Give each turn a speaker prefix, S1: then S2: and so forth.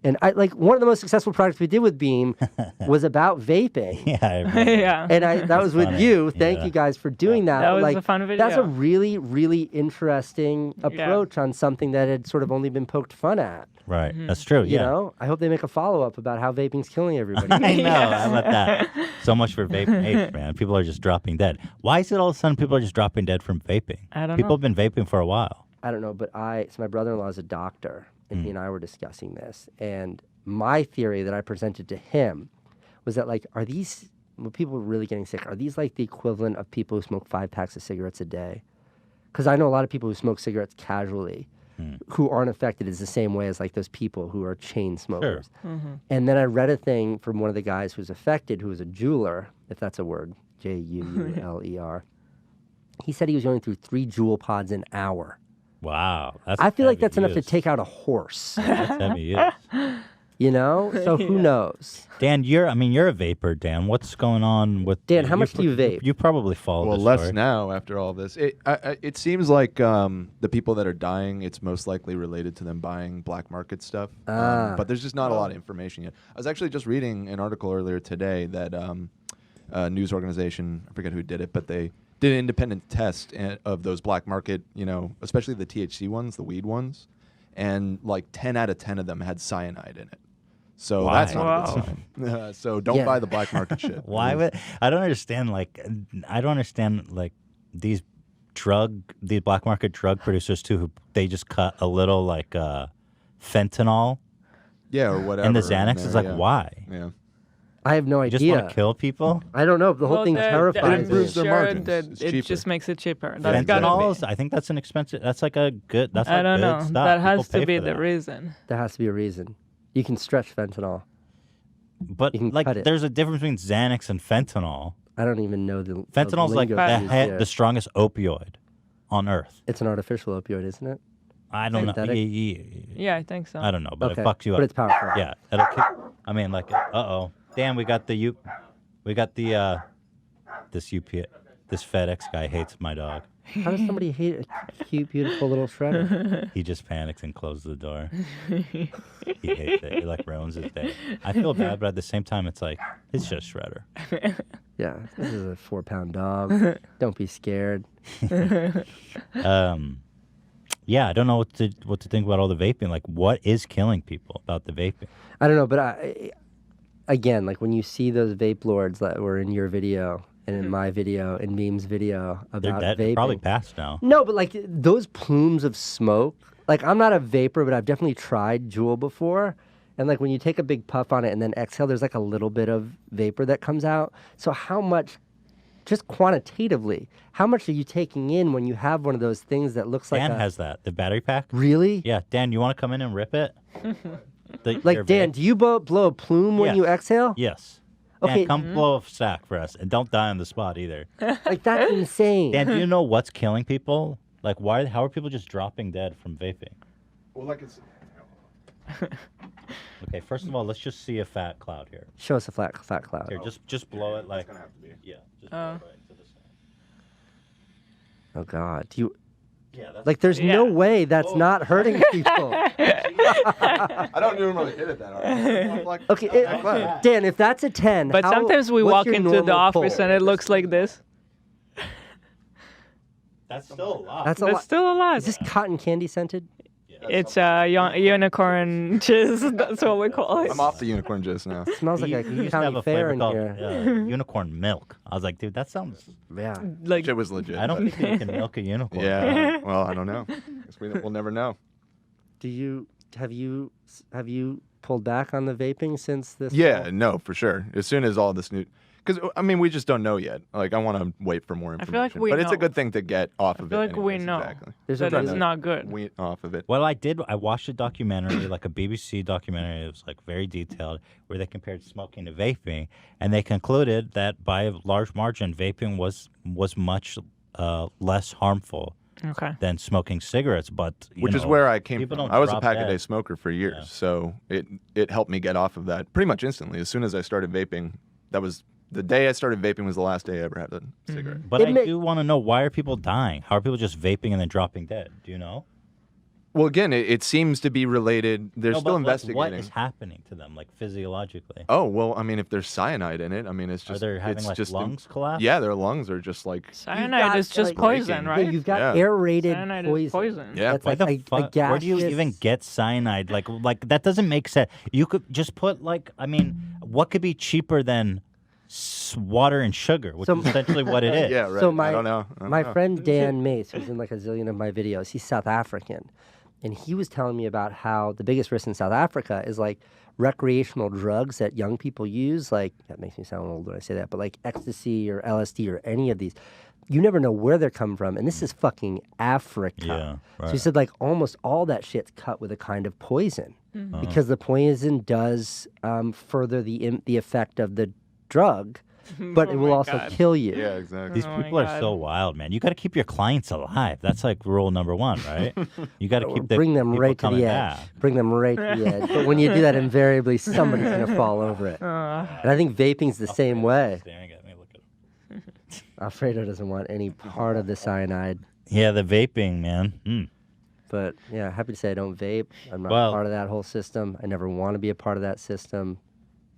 S1: And I like one of the most successful projects we did with Beam was about vaping.
S2: Yeah, I remember.
S3: Yeah.
S1: And that was with
S2: funny.
S1: you. Thank
S2: Yeah.
S1: you guys for doing that.
S3: That was
S1: like,
S3: a fun video.
S1: That's a really, really interesting approach on something that had sort of only been poked fun at.
S2: Right. That's true.
S1: You
S2: Yeah.
S1: know, I hope they make a follow-up about how vaping's killing everybody.
S2: I know. How about that? So much for vaping, man. People are just dropping dead. Why is it all of a sudden people are just dropping dead from vaping?
S3: I don't
S2: People
S3: know.
S2: have been vaping for a while.
S1: I don't know, but so my brother-in-law is a doctor, and he and I were discussing this, and my theory that I presented to him was that, like, are these, when people are really getting sick, are these like the equivalent of people who smoke 5 packs of cigarettes a day? Because I know a lot of people who smoke cigarettes casually who aren't affected is the same way as like those people who are chain smokers.
S2: Sure.
S1: And then I read a thing from one of the guys who's affected, who was a jeweler, if that's a word, Juuler. He said he was going through 3 Juul pods an hour.
S2: Wow. That's
S1: I feel like
S2: heavy
S1: that's enough to
S2: use.
S1: take out a horse.
S2: That's heavy use.
S1: You know? So who knows?
S2: Dan, you're a vapor, Dan. What's going on with
S1: Dan, how much do you vape?
S2: You probably follow
S4: Well,
S2: this
S4: less
S2: story.
S4: now after all this. It seems like the people that are dying, it's most likely related to them buying black market stuff. But there's just not a lot of information yet. I was actually just reading an article earlier today that a news organization, I forget who did it, but they did an independent test of those black market, especially the THC ones, the weed ones, and like 10 out of 10 of them had cyanide in it. So
S2: Why?
S4: that's not a good sign. So don't buy the black market shit.
S2: Why would I don't understand these black market drug producers too, who they just cut a little like fentanyl
S4: or whatever
S2: in the
S4: in
S2: Xanax.
S4: there,
S2: It's like,
S4: yeah.
S2: why?
S4: Yeah.
S1: I have no
S2: You just
S1: idea.
S2: want to kill people?
S1: I don't know. The whole thing's terrifying.
S4: It improves their margins.
S3: That
S4: It's
S3: it
S4: cheaper.
S3: just makes it cheaper. That's gotta
S2: Fentanyl,
S3: be.
S2: I think that's an expensive. That's like a good. That's like
S3: I don't
S2: good
S3: know.
S2: stuff.
S3: That
S2: People
S3: has
S2: pay
S3: to be
S2: for
S3: the
S2: that.
S3: reason.
S1: There has to be a reason. You can stretch fentanyl.
S2: But
S1: You can
S2: like,
S1: cut it.
S2: there's a difference between Xanax and fentanyl.
S1: I don't even know the
S2: Fentanyl's like
S1: lingo used there.
S2: the strongest opioid on earth.
S1: It's an artificial opioid, isn't it?
S2: I don't know.
S1: Synthetic?
S3: Yeah, I think so.
S2: I don't know, but
S1: Okay.
S2: it fucks you up.
S1: But it's powerful.
S2: Yeah, it'll kick. I mean, like, Dan, we got the this FedEx guy hates my dog.
S1: How does somebody hate a cute, beautiful little shredder?
S2: He just panics and closes the door. He hates it. It like ruins his day. I feel bad, but at the same time, it's like it's just Shredder.
S1: Yeah, this is a 4-pound dog. Don't be scared.
S2: Yeah, I don't know what to think about all the vaping. Like, what is killing people about the vaping?
S1: I don't know, but again, like when you see those vape lords that were in your video and in my video and Meme's video
S2: They're
S1: about
S2: dead. They're
S1: vaping.
S2: probably passed now.
S1: No, but like those plumes of smoke, like I'm not a vapor, but I've definitely tried Juul before. And like when you take a big puff on it and then exhale, there's like a little bit of vapor that comes out. So how much, just quantitatively, how much are you taking in when you have one of those things that looks like
S2: Dan has that. The battery pack?
S1: Really?
S2: Yeah. Dan, you want to come in and rip it? Your
S1: Like, Dan,
S2: vape?
S1: do you blow a plume when
S2: Yes.
S1: you exhale?
S2: Yes.
S1: Okay.
S2: Dan, come blow a sack for us. And don't die on the spot either.
S1: Like, that's insane.
S2: Dan, do you know what's killing people? Like, how are people just dropping dead from vaping?
S4: Well, like it's.
S2: Okay, first of all, let's just see a fat cloud here.
S1: Show us a flat cloud.
S2: Here, just blow it like.
S4: gonna have to be.
S2: Yeah, just blow it right to the side.
S1: Oh, God. Do you...
S2: Yeah, that's
S1: Like, there's no way that's not hurting people.
S4: I don't normally hit it that hard. Like,
S1: Okay, Dan, if that's a 10,
S3: But sometimes we
S1: what's
S3: walk
S1: your
S3: into the
S1: normal
S3: office
S1: pull?
S3: and it looks like this.
S2: That's still a lot.
S1: That's a
S3: That's
S1: lot.
S3: still a lot.
S1: Is this cotton candy scented?
S3: It's unicorn jizz. That's what we call it.
S4: I'm off the unicorn just now.
S1: It smells like
S2: You
S1: a
S2: used to have
S1: county
S2: a
S1: fair
S2: flavor
S1: in
S2: called
S1: here.
S2: unicorn milk. I was like, dude, that sounds.
S1: Yeah.
S3: Like
S4: Shit was legit.
S2: I don't think you can milk a unicorn.
S4: Yeah. Well, I don't know. Guess we'll never know.
S1: Have you pulled back on the vaping since this?
S4: Yeah.
S1: fall?
S4: No, for sure. As soon as all this new. Because, I mean, we just don't know yet. Like, I want to wait for more
S3: I
S4: information.
S3: feel like we
S4: but it's a
S3: know.
S4: good thing to get off of
S3: I feel
S4: it.
S3: like we
S4: anyways,
S3: know.
S4: Exactly.
S1: There's
S3: that
S1: a
S3: it's
S1: reason.
S3: not good.
S4: Wean off of it.
S2: Well, I watched a documentary, like a BBC documentary. It was like very detailed, where they compared smoking to vaping, and they concluded that by a large margin, vaping was much less harmful
S3: Okay.
S2: than smoking cigarettes. But
S4: Which is where I came
S2: people
S4: from.
S2: don't
S4: I was a
S2: drop
S4: pack-a-day
S2: dead.
S4: smoker for years,
S2: Yeah.
S4: so it helped me get off of that pretty much instantly. As soon as I started vaping, that was the day I started vaping was the last day I ever had a cigarette.
S2: But
S1: It
S2: I
S1: may-
S2: do want to know, why are people dying? How are people just vaping and then dropping dead? Do you know?
S4: Well, again, it seems to be related. They're
S2: No,
S4: still
S2: but
S4: investigating.
S2: what is happening to them, like physiologically?
S4: Oh, well, I mean, if there's cyanide in it, I mean, it's just.
S2: Are they having
S4: it's
S2: like
S4: just
S2: lungs collapse?
S4: Yeah, their lungs are just like.
S3: Cyanide
S1: got,
S3: is just
S1: like,
S3: poison,
S4: breaking.
S3: right?
S1: Yeah, you've got
S4: Yeah.
S1: aerated
S3: Cyanide
S1: poison.
S3: is poison.
S4: Yeah.
S1: That's
S2: Why
S1: like
S2: the
S1: a
S2: fuck? Where do you
S1: gaseous-
S2: even get cyanide? Like that doesn't make sense. You could just put like, I mean, what could be cheaper than water and sugar, which
S1: So-
S2: is essentially what it is.
S4: Yeah, right.
S1: So
S4: I
S1: my
S4: don't know. I don't
S1: my
S4: know.
S1: friend Dan Mace, who's in like a zillion of my videos, he's South African, and he was telling me about how the biggest risk in South Africa is like recreational drugs that young people use. Like, that makes me sound old when I say that, but like ecstasy or LSD or any of these, you never know where they're coming from, and this is fucking Africa.
S2: Yeah,
S1: So he
S2: right.
S1: said like almost all that shit's cut with a kind of poison because the poison does further the effect of the drug, but it
S3: Oh
S1: will
S3: my
S1: also
S3: God.
S1: kill you.
S4: Yeah, exactly.
S2: These
S3: Oh my
S2: people are
S3: God.
S2: so wild, man. You got to keep your clients alive. That's like rule number one, right? You got to keep the
S1: Bring them
S2: people
S1: right to
S2: coming
S1: the edge.
S2: back.
S1: Bring them right to the edge. But when you do that, invariably somebody's gonna fall over it. And I think vaping's the same way.
S2: Staring at me, look at him.
S1: Alfredo doesn't want any part of the cyanide.
S2: Yeah, the vaping, man.
S1: But yeah, happy to say I don't vape. I'm not
S2: Well-
S1: part of that whole system. I never want to be a part of that system.